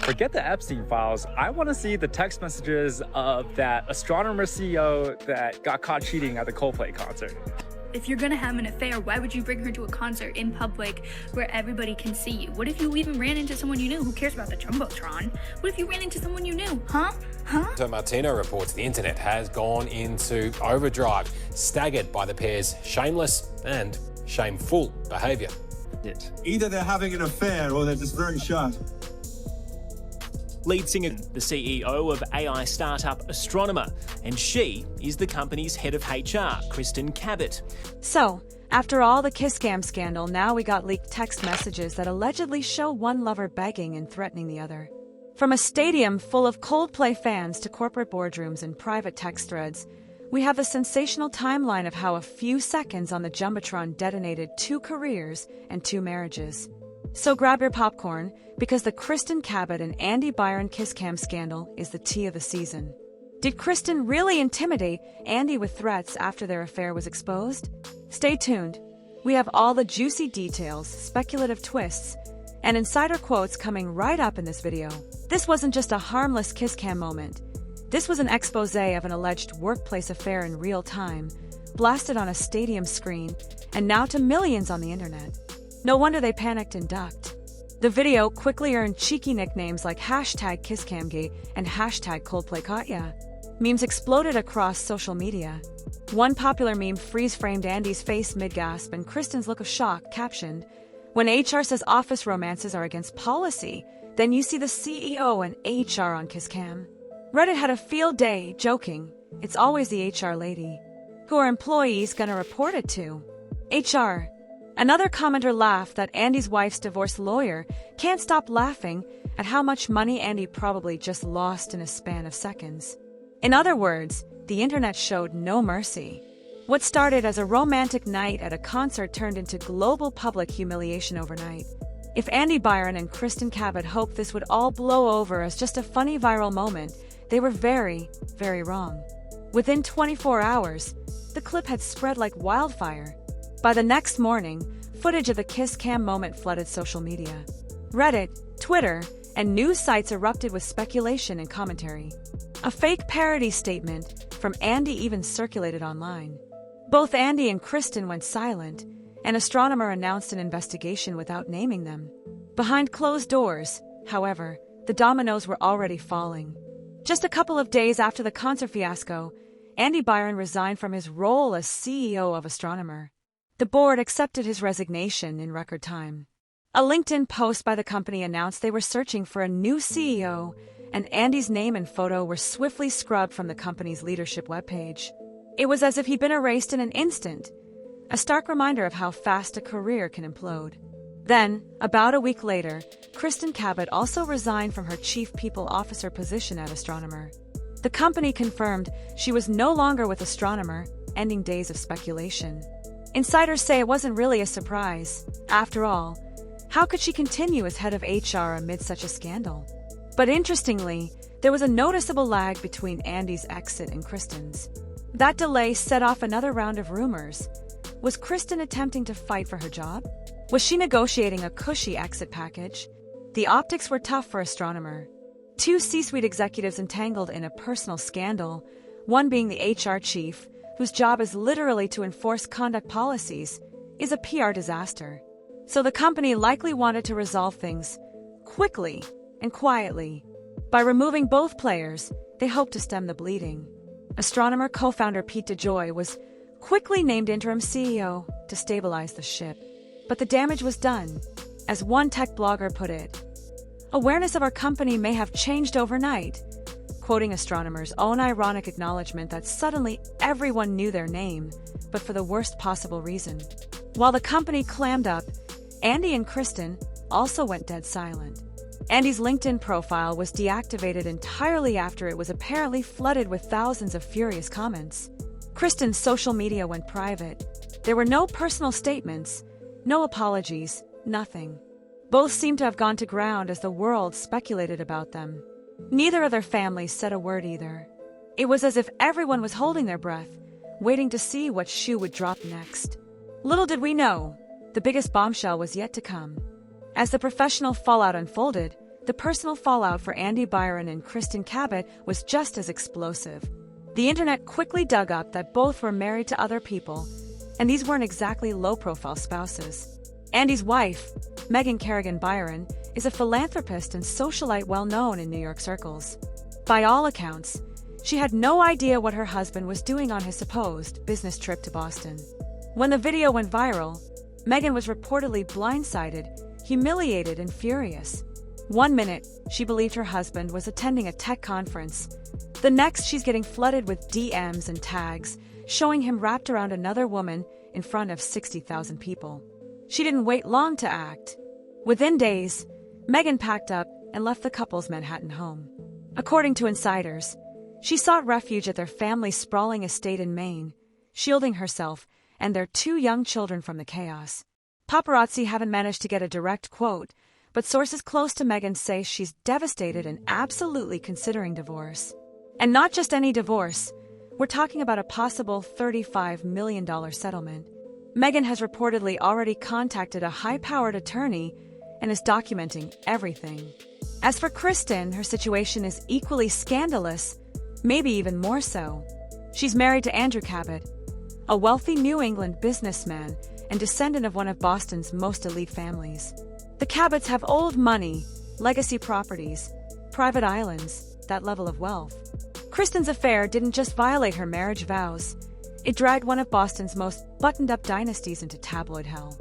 Forget the Epstein files. I want to see the text messages of that astronomer CEO that got caught cheating at the Coldplay concert. If you're gonna have an affair, why would you bring her to a concert in public where everybody can see you? What if you even ran into someone you knew? Who cares about the Jumbotron? What if you ran into someone you knew? Huh? So Martino reports the internet has gone into overdrive, staggered by the pair's shameless and shameful behaviour. Either they're having an affair or they're just very shy. Lead singer, the CEO of AI startup Astronomer, and she is the company's head of HR, Kristin Cabot. So, after all the kiss cam scandal, now we got leaked text messages that allegedly show one lover begging and threatening the other. From a stadium full of Coldplay fans to corporate boardrooms and private text threads, we have a sensational timeline of how a few seconds on the Jumbotron detonated 2 careers and 2 marriages. So grab your popcorn, because the Kristin Cabot and Byron kiss cam scandal is the tea of the season. Did Kristin really intimidate Andy with threats after their affair was exposed? Stay tuned. We have all the juicy details, speculative twists, and insider quotes coming right up in this video. This wasn't just a harmless kiss cam moment. This was an expose of an alleged workplace affair in real time, blasted on a stadium screen, and now to millions on the internet. No wonder they panicked and ducked. The video quickly earned cheeky nicknames like #KissCamGate and #ColdplayCaught. Memes exploded across social media. One popular meme freeze-framed Andy's face mid-gasp and Kristin's look of shock, captioned, "When HR says office romances are against policy, then you see the CEO and HR on KissCam." Reddit had a field day, joking, "It's always the HR lady. Who are employees gonna report it to? HR." Another commenter laughed that Andy's wife's divorce lawyer can't stop laughing at how much money Andy probably just lost in a span of seconds. In other words, the internet showed no mercy. What started as a romantic night at a concert turned into global public humiliation overnight. If Byron and Kristin Cabot hoped this would all blow over as just a funny viral moment, they were very, very wrong. Within 24 hours, the clip had spread like wildfire. By the next morning, footage of the kiss cam moment flooded social media. Reddit, Twitter, and news sites erupted with speculation and commentary. A fake parody statement from Andy even circulated online. Both Andy and Kristin went silent. An astronomer announced an investigation without naming them. Behind closed doors, however, the dominoes were already falling. Just a couple of days after the concert fiasco, Byron resigned from his role as CEO of Astronomer. The board accepted his resignation in record time. A LinkedIn post by the company announced they were searching for a new CEO, and Andy's name and photo were swiftly scrubbed from the company's leadership webpage. It was as if he'd been erased in an instant, a stark reminder of how fast a career can implode. Then, about a week later, Kristin Cabot also resigned from her chief people officer position at Astronomer. The company confirmed she was no longer with Astronomer, ending days of speculation. Insiders say it wasn't really a surprise. After all, how could she continue as head of HR amid such a scandal? But interestingly, there was a noticeable lag between Andy's exit and Kristin's. That delay set off another round of rumors. Was Kristin attempting to fight for her job? Was she negotiating a cushy exit package? The optics were tough for Astronomer. 2 C-suite executives entangled in a personal scandal, one being the HR chief, whose job is literally to enforce conduct policies, is a PR disaster. So the company likely wanted to resolve things quickly and quietly. By removing both players, they hoped to stem the bleeding. Astronomer co-founder Pete DeJoy was quickly named interim CEO to stabilize the ship. But the damage was done. As one tech blogger put it, "Awareness of our company may have changed overnight," quoting Astronomer's own ironic acknowledgement that suddenly everyone knew their name, but for the worst possible reason. While the company clammed up, Andy and Kristin also went dead silent. Andy's LinkedIn profile was deactivated entirely after it was apparently flooded with thousands of furious comments. Kristin's social media went private. There were no personal statements, no apologies, nothing. Both seemed to have gone to ground as the world speculated about them. Neither of their families said a word either. It was as if everyone was holding their breath, waiting to see what shoe would drop next. Little did we know, the biggest bombshell was yet to come. As the professional fallout unfolded, the personal fallout for Andy Byron and Kristin Cabot was just as explosive. The internet quickly dug up that both were married to other people, and these weren't exactly low-profile spouses. Andy's wife, Megan Kerrigan Byron, is a philanthropist and socialite well-known in New York circles. By all accounts, she had no idea what her husband was doing on his supposed business trip to Boston. When the video went viral, Megan was reportedly blindsided, humiliated, and furious. One minute, she believed her husband was attending a tech conference. The next, she's getting flooded with DMs and tags, showing him wrapped around another woman in front of 60,000 people. She didn't wait long to act. Within days, Megan packed up and left the couple's Manhattan home. According to insiders, she sought refuge at their family's sprawling estate in Maine, shielding herself and their 2 young children from the chaos. Paparazzi haven't managed to get a direct quote, but sources close to Megan say she's devastated and absolutely considering divorce. And not just any divorce. We're talking about a possible $35 million settlement. Megan has reportedly already contacted a high-powered attorney and is documenting everything. As for Kristin, her situation is equally scandalous, maybe even more so. She's married to Andrew Cabot, a wealthy New England businessman and descendant of one of Boston's most elite families. The Cabots have old money, legacy properties, private islands, that level of wealth. Kristin's affair didn't just violate her marriage vows. It dragged one of Boston's most buttoned-up dynasties into tabloid hell.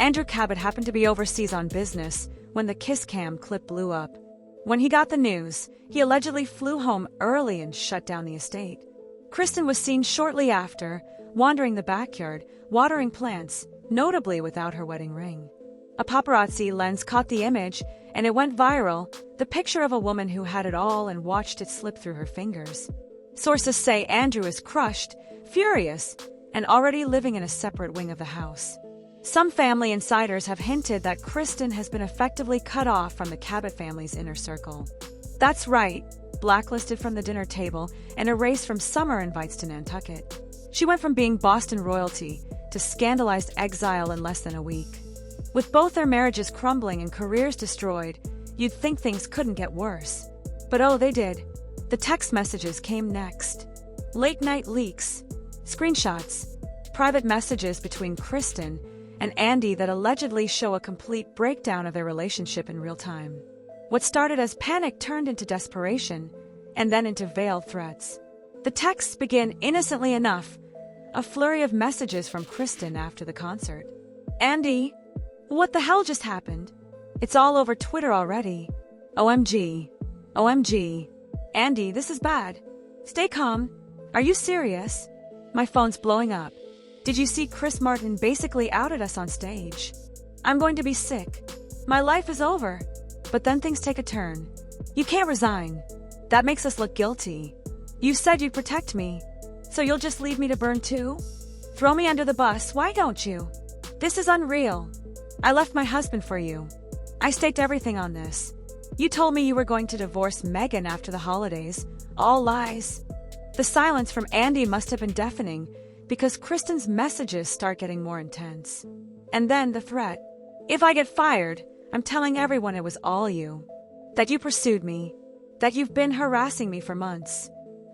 Andrew Cabot happened to be overseas on business when the kiss cam clip blew up. When he got the news, he allegedly flew home early and shut down the estate. Kristin was seen shortly after, wandering the backyard, watering plants, notably without her wedding ring. A paparazzi lens caught the image, and it went viral, the picture of a woman who had it all and watched it slip through her fingers. Sources say Andrew is crushed, furious, and already living in a separate wing of the house. Some family insiders have hinted that Kristin has been effectively cut off from the Cabot family's inner circle. That's right, blacklisted from the dinner table and erased from summer invites to Nantucket. She went from being Boston royalty to scandalized exile in less than a week. With both their marriages crumbling and careers destroyed, you'd think things couldn't get worse. But oh, they did. The text messages came next. Late-night leaks, screenshots, private messages between Kristin and Andy that allegedly show a complete breakdown of their relationship in real time. What started as panic turned into desperation, and then into veiled threats. The texts begin innocently enough, a flurry of messages from Kristin after the concert. Andy, what the hell just happened? It's all over Twitter already. OMG. OMG. Andy, this is bad. Stay calm. Are you serious? My phone's blowing up. Did you see Chris Martin basically outed us on stage? I'm going to be sick. My life is over. But then things take a turn. You can't resign. That makes us look guilty. You said you'd protect me. So you'll just leave me to burn too? Throw me under the bus, why don't you? This is unreal. I left my husband for you. I staked everything on this. You told me you were going to divorce Megan after the holidays. All lies. The silence from Andy must have been deafening because Kristin's messages start getting more intense. And then the threat. If I get fired, I'm telling everyone it was all you. That you pursued me. That you've been harassing me for months.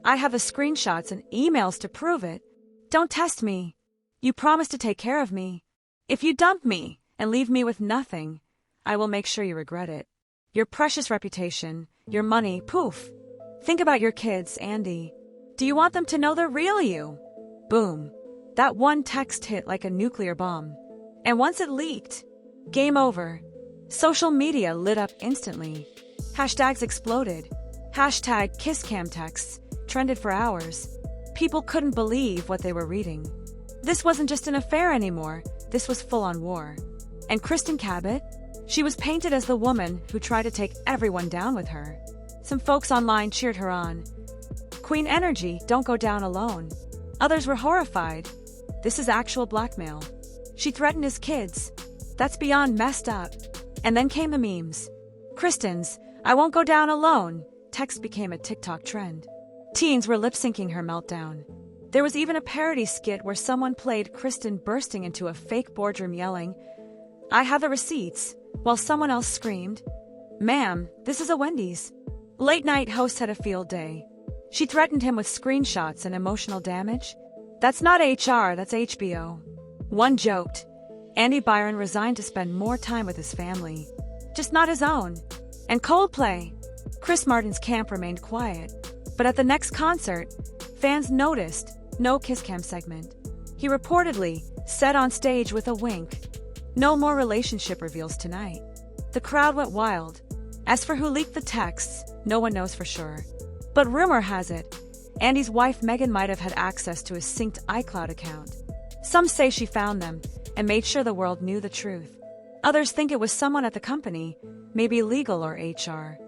I have the screenshots and emails to prove it. Don't test me. You promised to take care of me. If you dump me and leave me with nothing, I will make sure you regret it. Your precious reputation, your money, poof. Think about your kids, Andy. Do you want them to know the real you? Boom. That one text hit like a nuclear bomb. And once it leaked, game over. Social media lit up instantly. Hashtags exploded. Hashtag kisscam texts trended for hours. People couldn't believe what they were reading. This wasn't just an affair anymore. This was full-on war. And Kristin Cabot? She was painted as the woman who tried to take everyone down with her. Some folks online cheered her on. Queen energy, don't go down alone. Others were horrified. This is actual blackmail. She threatened his kids. That's beyond messed up. And then came the memes. Kristin's, I won't go down alone, text became a TikTok trend. Teens were lip-syncing her meltdown. There was even a parody skit where someone played Kristin bursting into a fake boardroom yelling, I have the receipts, while someone else screamed, "Ma'am, this is a Wendy's." Late night host had a field day. She threatened him with screenshots and emotional damage. "That's not HR, that's HBO." One joked. Andy Byron resigned to spend more time with his family, just not his own. And Coldplay. Chris Martin's camp remained quiet, but at the next concert, fans noticed no kiss cam segment. He reportedly said on stage with a wink, "No more relationship reveals tonight." The crowd went wild. As for who leaked the texts, no one knows for sure. But rumor has it, Andy's wife Megan might have had access to his synced iCloud account. Some say she found them and made sure the world knew the truth. Others think it was someone at the company, maybe legal or HR.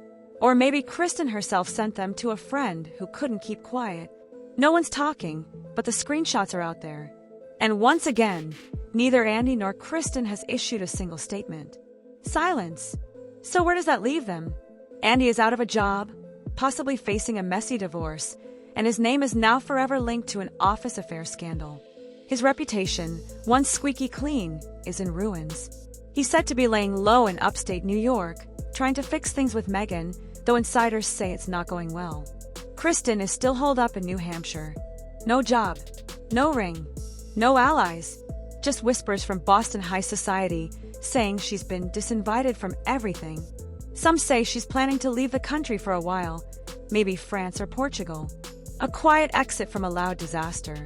Or maybe Kristin herself sent them to a friend who couldn't keep quiet. No one's talking, but the screenshots are out there. And once again, neither Andy nor Kristin has issued a single statement. Silence. So where does that leave them? Andy is out of a job, possibly facing a messy divorce, and his name is now forever linked to an office affair scandal. His reputation, once squeaky clean, is in ruins. He's said to be laying low in upstate New York, trying to fix things with Megan, though insiders say it's not going well. Kristin is still holed up in New Hampshire. No job, no ring, no allies, just whispers from Boston high society saying she's been disinvited from everything. Some say she's planning to leave the country for a while, maybe France or Portugal. A quiet exit from a loud disaster.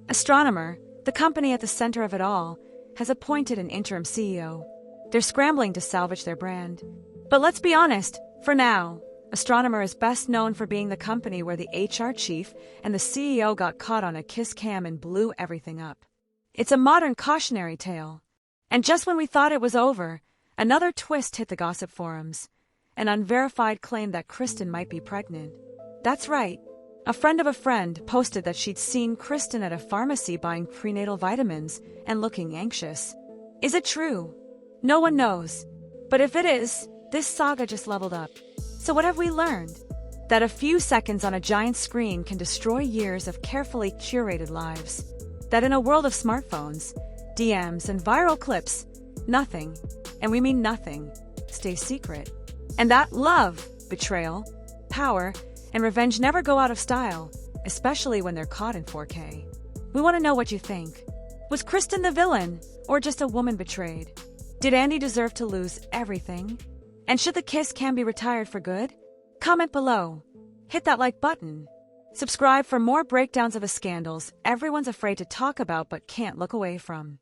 Astronomer, the company at the center of it all, has appointed an interim CEO. They're scrambling to salvage their brand. But let's be honest, for now, Astronomer is best known for being the company where the HR chief and the CEO got caught on a kiss cam and blew everything up. It's a modern cautionary tale. And just when we thought it was over, another twist hit the gossip forums. An unverified claim that Kristin might be pregnant. That's right. A friend of a friend posted that she'd seen Kristin at a pharmacy buying prenatal vitamins and looking anxious. Is it true? No one knows. But if it is, this saga just leveled up. So what have we learned? That a few seconds on a giant screen can destroy years of carefully curated lives. That in a world of smartphones, DMs, and viral clips, nothing, and we mean nothing, stays secret. And that love, betrayal, power, and revenge never go out of style, especially when they're caught in 4K. We want to know what you think. Was Kristin the villain, or just a woman betrayed? Did Andy deserve to lose everything? And should the kiss cam be retired for good? Comment below. Hit that like button. Subscribe for more breakdowns of the scandals everyone's afraid to talk about but can't look away from.